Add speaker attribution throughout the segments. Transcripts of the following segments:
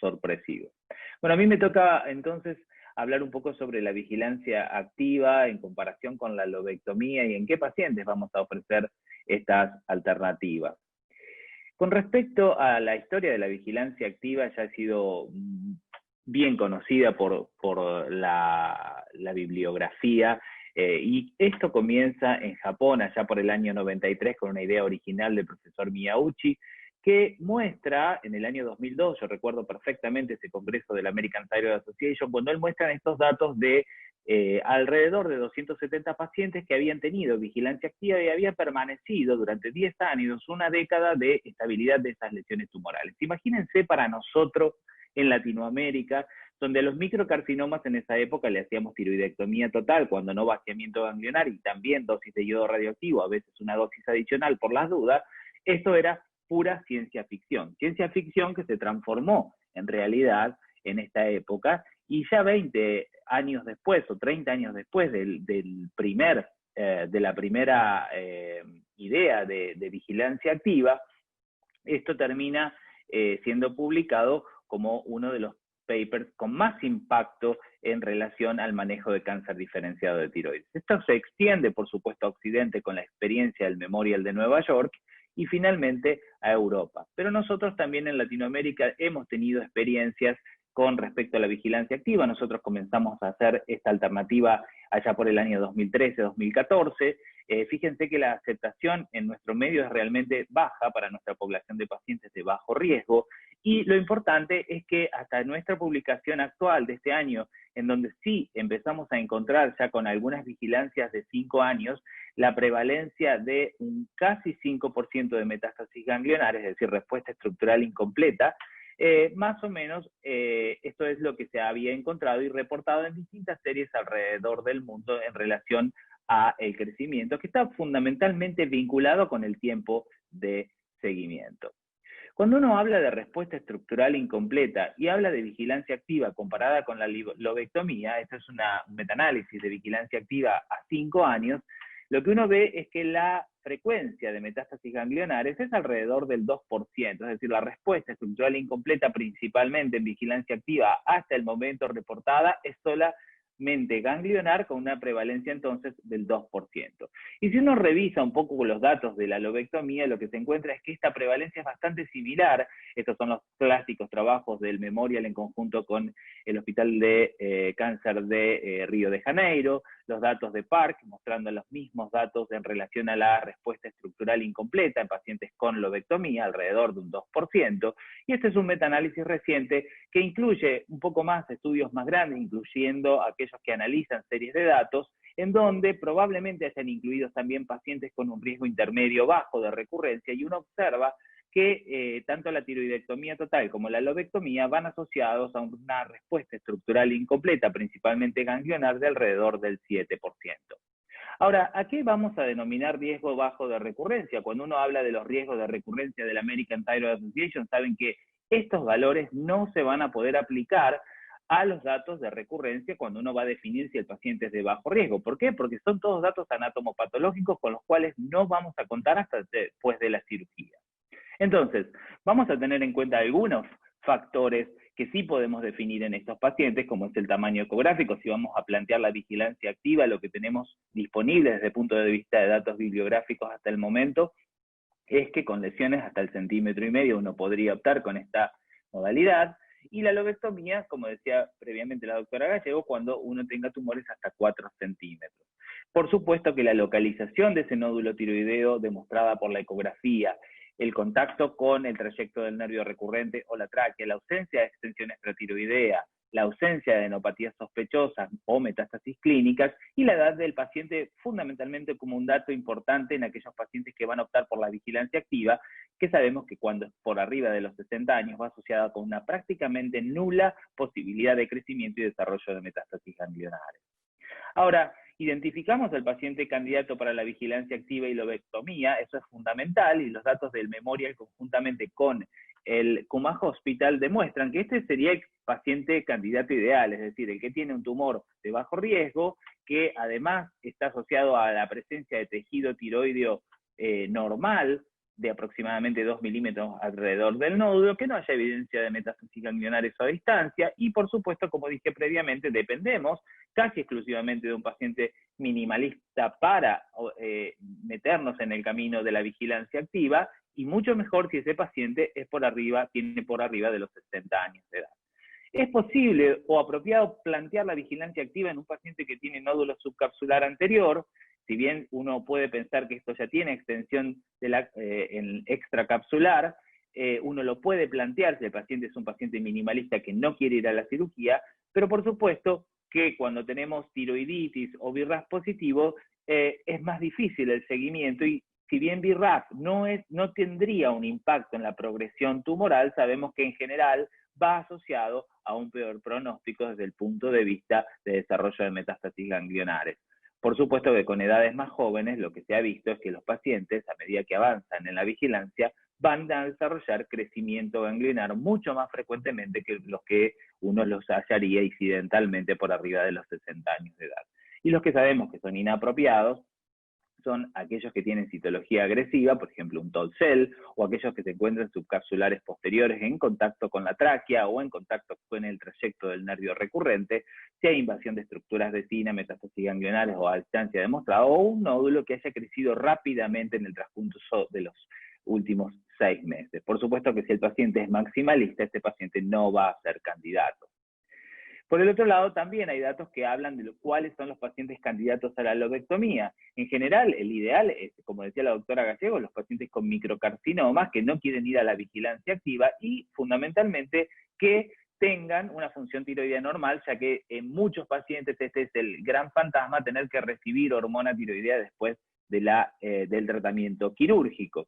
Speaker 1: sorpresivo. Bueno, a mí me toca entonces hablar un poco sobre la vigilancia activa en comparación con la lobectomía y en qué pacientes vamos a ofrecer estas alternativas. Con respecto a la historia de la vigilancia activa, ya ha sido bien conocida por la bibliografía, y esto comienza en Japón allá por el año 93 con una idea original del profesor Miyauchi, que muestra en el año 2002, yo recuerdo perfectamente ese congreso de la American Thyroid Association, cuando él muestra estos datos de alrededor de 270 pacientes que habían tenido vigilancia activa y había permanecido durante 10 años, una década de estabilidad de esas lesiones tumorales. Imagínense para nosotros en Latinoamérica, donde a los microcarcinomas en esa época le hacíamos tiroidectomía total, cuando no vaciamiento ganglionar y también dosis de yodo radioactivo, a veces una dosis adicional por las dudas. Esto era pura ciencia ficción que se transformó en realidad en esta época, y ya 20 años después o 30 años después de la primera idea de vigilancia activa, esto termina siendo publicado como uno de los papers con más impacto en relación al manejo de cáncer diferenciado de tiroides. Esto se extiende, por supuesto, a Occidente con la experiencia del Memorial de Nueva York y finalmente a Europa. Pero nosotros también en Latinoamérica hemos tenido experiencias con respecto a la vigilancia activa. Nosotros comenzamos a hacer esta alternativa allá por el año 2013-2014. Fíjense que la aceptación en nuestro medio es realmente baja para nuestra población de pacientes de bajo riesgo, y lo importante es que hasta nuestra publicación actual de este año, en donde sí empezamos a encontrar ya con algunas vigilancias de 5 años, la prevalencia de un casi 5% de metástasis ganglionar, es decir, respuesta estructural incompleta, más o menos esto es lo que se había encontrado y reportado en distintas series alrededor del mundo en relación a el crecimiento, que está fundamentalmente vinculado con el tiempo de seguimiento. Cuando uno habla de respuesta estructural incompleta y habla de vigilancia activa comparada con la lobectomía, esto es un metaanálisis de vigilancia activa a 5 años, lo que uno ve es que la frecuencia de metástasis ganglionares es alrededor del 2%, es decir, la respuesta estructural incompleta principalmente en vigilancia activa hasta el momento reportada es solamente ganglionar, con una prevalencia entonces del 2%. Y si uno revisa un poco los datos de la lobectomía, lo que se encuentra es que esta prevalencia es bastante similar. Estos son los clásicos trabajos del Memorial en conjunto con el Hospital de Cáncer de Río de Janeiro, los datos de Park, mostrando los mismos datos en relación a la respuesta estructural incompleta en pacientes con lobectomía, alrededor de un 2%, y este es un metaanálisis reciente que incluye un poco más estudios más grandes, incluyendo aquellos que analizan series de datos, en donde probablemente hayan incluidos también pacientes con un riesgo intermedio bajo de recurrencia, y uno observa que tanto la tiroidectomía total como la lobectomía van asociados a una respuesta estructural incompleta, principalmente ganglionar, de alrededor del 7%. Ahora, ¿a qué vamos a denominar riesgo bajo de recurrencia? Cuando uno habla de los riesgos de recurrencia de la American Thyroid Association, saben que estos valores no se van a poder aplicar a los datos de recurrencia cuando uno va a definir si el paciente es de bajo riesgo. ¿Por qué? Porque son todos datos anatomopatológicos con los cuales no vamos a contar hasta después de la cirugía. Entonces, vamos a tener en cuenta algunos factores que sí podemos definir en estos pacientes, como es el tamaño ecográfico. Si vamos a plantear la vigilancia activa, lo que tenemos disponible desde el punto de vista de datos bibliográficos hasta el momento, es que con lesiones hasta el 1,5 centímetros uno podría optar con esta modalidad, y la lobectomía, como decía previamente la doctora Gallego, cuando uno tenga tumores hasta 4 centímetros. Por supuesto que la localización de ese nódulo tiroideo demostrada por la ecografía, el contacto con el trayecto del nervio recurrente o la tráquea, la ausencia de extensión extratiroidea, la ausencia de adenopatías sospechosas o metástasis clínicas, y la edad del paciente fundamentalmente como un dato importante en aquellos pacientes que van a optar por la vigilancia activa, que sabemos que cuando es por arriba de los 60 años va asociada con una prácticamente nula posibilidad de crecimiento y desarrollo de metástasis ganglionares. Ahora, identificamos al paciente candidato para la vigilancia activa y lobectomía, eso es fundamental, y los datos del Memorial conjuntamente con el Kumah Hospital demuestran que este sería el paciente candidato ideal, es decir, el que tiene un tumor de bajo riesgo, que además está asociado a la presencia de tejido tiroideo normal, de aproximadamente 2 milímetros alrededor del nódulo, que no haya evidencia de metástasis ganglionares a distancia, y por supuesto, como dije previamente, dependemos casi exclusivamente de un paciente minimalista para meternos en el camino de la vigilancia activa, y mucho mejor si ese paciente tiene por arriba de los 60 años de edad. ¿Es posible o apropiado plantear la vigilancia activa en un paciente que tiene nódulo subcapsular anterior? Si bien uno puede pensar que esto ya tiene extensión en extracapsular, uno lo puede plantear si el paciente es un paciente minimalista que no quiere ir a la cirugía, pero por supuesto que cuando tenemos tiroiditis o BRAF positivo, es más difícil el seguimiento, y si bien BRAF no tendría un impacto en la progresión tumoral, sabemos que en general va asociado a un peor pronóstico desde el punto de vista de desarrollo de metástasis ganglionares. Por supuesto que con edades más jóvenes lo que se ha visto es que los pacientes, a medida que avanzan en la vigilancia, van a desarrollar crecimiento ganglionar mucho más frecuentemente que los que uno los hallaría incidentalmente por arriba de los 60 años de edad. Y los que sabemos que son inapropiados son aquellos que tienen citología agresiva, por ejemplo un TOL-cell, o aquellos que se encuentran subcapsulares posteriores en contacto con la tráquea o en contacto con el trayecto del nervio recurrente, si hay invasión de estructuras vecinas, metástasis ganglionares o a distancia demostrada, o un nódulo que haya crecido rápidamente en el transcurso de los últimos 6 meses. Por supuesto que si el paciente es maximalista, este paciente no va a ser candidato. Por el otro lado, también hay datos que hablan de cuáles son los pacientes candidatos a la lobectomía. En general, el ideal es, como decía la doctora Gallego, los pacientes con microcarcinomas que no quieren ir a la vigilancia activa y, fundamentalmente, que tengan una función tiroidea normal, ya que en muchos pacientes este es el gran fantasma, tener que recibir hormona tiroidea después del tratamiento quirúrgico.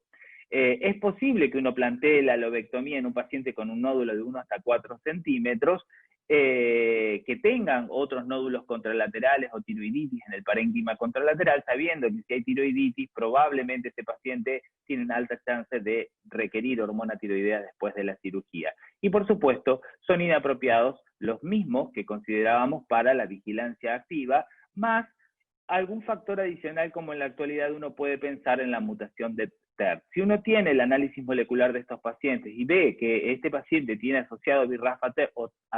Speaker 1: Es posible que uno plantee la lobectomía en un paciente con un nódulo de 1 hasta 4 centímetros, que tengan otros nódulos contralaterales o tiroiditis en el parénquima contralateral, sabiendo que si hay tiroiditis, probablemente ese paciente tiene una alta chance de requerir hormona tiroidea después de la cirugía. Y por supuesto, son inapropiados los mismos que considerábamos para la vigilancia activa, más algún factor adicional, como en la actualidad uno puede pensar en la mutación de TERT. Si uno tiene el análisis molecular de estos pacientes y ve que este paciente tiene asociado BRAF a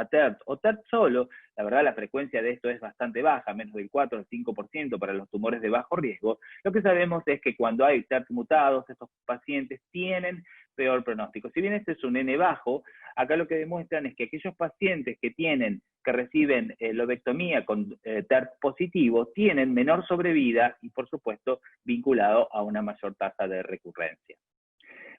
Speaker 1: TERT o TERT solo, la verdad la frecuencia de esto es bastante baja, menos del 4 al 5% para los tumores de bajo riesgo. Lo que sabemos es que cuando hay TERT mutados, estos pacientes tienen peor pronóstico. Si bien este es un N bajo, acá lo que demuestran es que aquellos pacientes que reciben lobectomía con TERT positivo tienen menor sobrevida y, por supuesto, vinculado a una mayor tasa de recurrencia.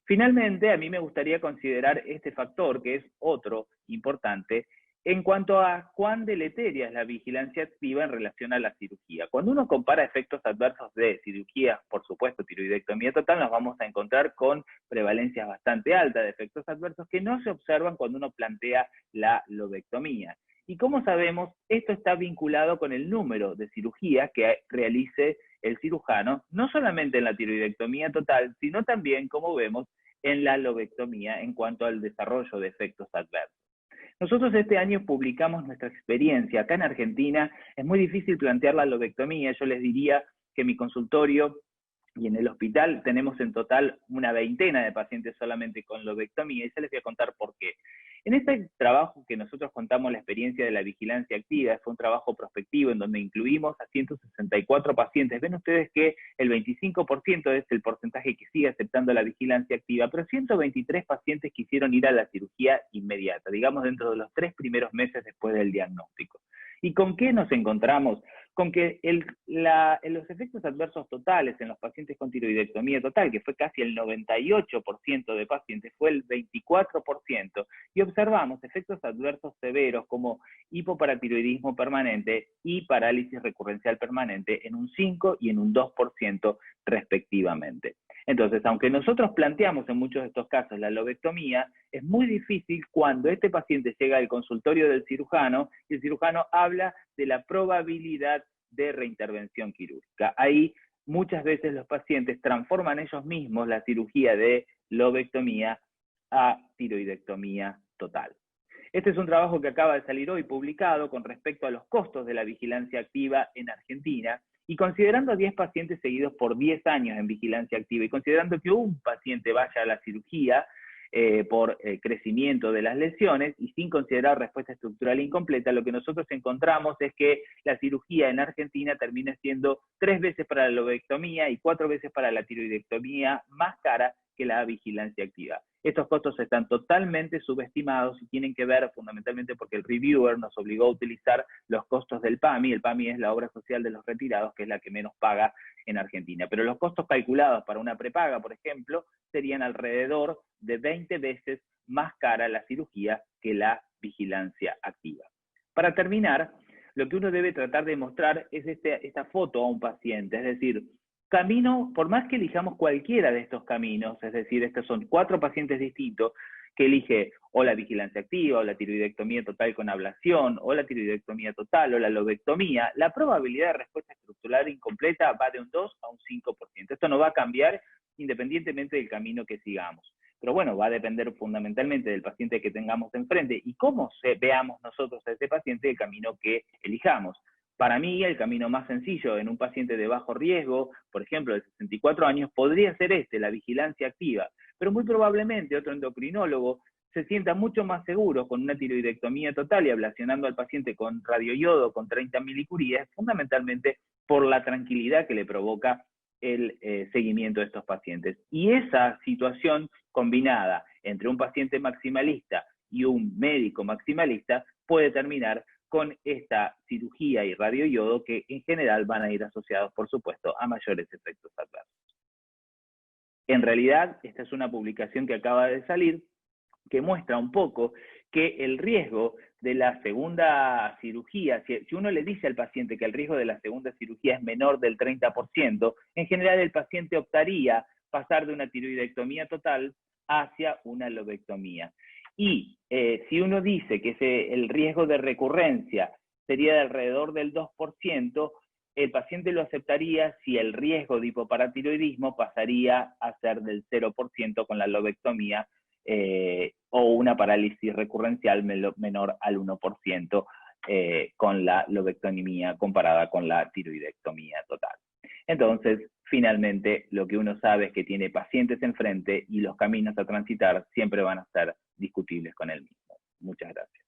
Speaker 1: Finalmente, a mí me gustaría considerar este factor, que es otro importante, en cuanto a cuán deleteria es la vigilancia activa en relación a la cirugía. Cuando uno compara efectos adversos de cirugía, por supuesto, tiroidectomía total, nos vamos a encontrar con prevalencias bastante altas de efectos adversos que no se observan cuando uno plantea la lobectomía. Y como sabemos, esto está vinculado con el número de cirugías que realice el cirujano, no solamente en la tiroidectomía total, sino también, como vemos, en la lobectomía en cuanto al desarrollo de efectos adversos. Nosotros este año publicamos nuestra experiencia. Acá en Argentina es muy difícil plantear la lobectomía. Yo les diría que mi consultorio y en el hospital tenemos en total una veintena de pacientes solamente con lobectomía, y se les voy a contar por qué. En este trabajo que nosotros contamos la experiencia de la vigilancia activa, fue un trabajo prospectivo en donde incluimos a 164 pacientes. Ven ustedes que el 25% es el porcentaje que sigue aceptando la vigilancia activa, pero 123 pacientes quisieron ir a la cirugía inmediata, digamos dentro de los 3 primeros meses después del diagnóstico. ¿Y con qué nos encontramos? Con que los efectos adversos totales en los pacientes con tiroidectomía total, que fue casi el 98% de pacientes, fue el 24%, y observamos efectos adversos severos como hipoparatiroidismo permanente y parálisis recurrencial permanente en un 5 y en un 2% respectivamente. Entonces, aunque nosotros planteamos en muchos de estos casos la lobectomía, es muy difícil cuando este paciente llega al consultorio del cirujano y el cirujano habla de la probabilidad de reintervención quirúrgica. Ahí muchas veces los pacientes transforman ellos mismos la cirugía de lobectomía a tiroidectomía total. Este es un trabajo que acaba de salir hoy publicado con respecto a los costos de la vigilancia activa en Argentina, Y considerando a 10 pacientes seguidos por 10 años en vigilancia activa y considerando que un paciente vaya a la cirugía por crecimiento de las lesiones y sin considerar respuesta estructural incompleta, lo que nosotros encontramos es que la cirugía en Argentina termina siendo 3 veces para la lobectomía y 4 veces para la tiroidectomía más cara que la vigilancia activa. Estos costos están totalmente subestimados y tienen que ver fundamentalmente porque el reviewer nos obligó a utilizar los costos del PAMI. El PAMI es la obra social de los retirados, que es la que menos paga en Argentina. Pero los costos calculados para una prepaga, por ejemplo, serían alrededor de 20 veces más cara la cirugía que la vigilancia activa. Para terminar, lo que uno debe tratar de mostrar es esta foto a un paciente, es decir, camino, por más que elijamos cualquiera de estos caminos, es decir, estos son 4 pacientes distintos, que elige o la vigilancia activa, o la tiroidectomía total con ablación, o la tiroidectomía total, o la lobectomía, la probabilidad de respuesta estructural incompleta va de un 2 a un 5%. Esto no va a cambiar independientemente del camino que sigamos. Pero bueno, va a depender fundamentalmente del paciente que tengamos enfrente y cómo veamos nosotros a ese paciente el camino que elijamos. Para mí, el camino más sencillo en un paciente de bajo riesgo, por ejemplo, de 64 años, podría ser la vigilancia activa. Pero muy probablemente otro endocrinólogo se sienta mucho más seguro con una tiroidectomía total y ablacionando al paciente con radioiodo con 30 milicuríes, fundamentalmente por la tranquilidad que le provoca el seguimiento de estos pacientes. Y esa situación combinada entre un paciente maximalista y un médico maximalista puede terminar con esta cirugía y radioiodo que en general van a ir asociados, por supuesto, a mayores efectos adversos. En realidad, esta es una publicación que acaba de salir que muestra un poco que el riesgo de la segunda cirugía, si uno le dice al paciente que el riesgo de la segunda cirugía es menor del 30%, en general el paciente optaría pasar de una tiroidectomía total hacia una lobectomía. Y si uno dice que el riesgo de recurrencia sería de alrededor del 2%, el paciente lo aceptaría si el riesgo de hipoparatiroidismo pasaría a ser del 0% con la lobectomía o una parálisis recurrencial menor al 1% con la lobectomía comparada con la tiroidectomía total. Entonces, finalmente, lo que uno sabe es que tiene pacientes enfrente y los caminos a transitar siempre van a ser discutibles con él mismo. Muchas gracias.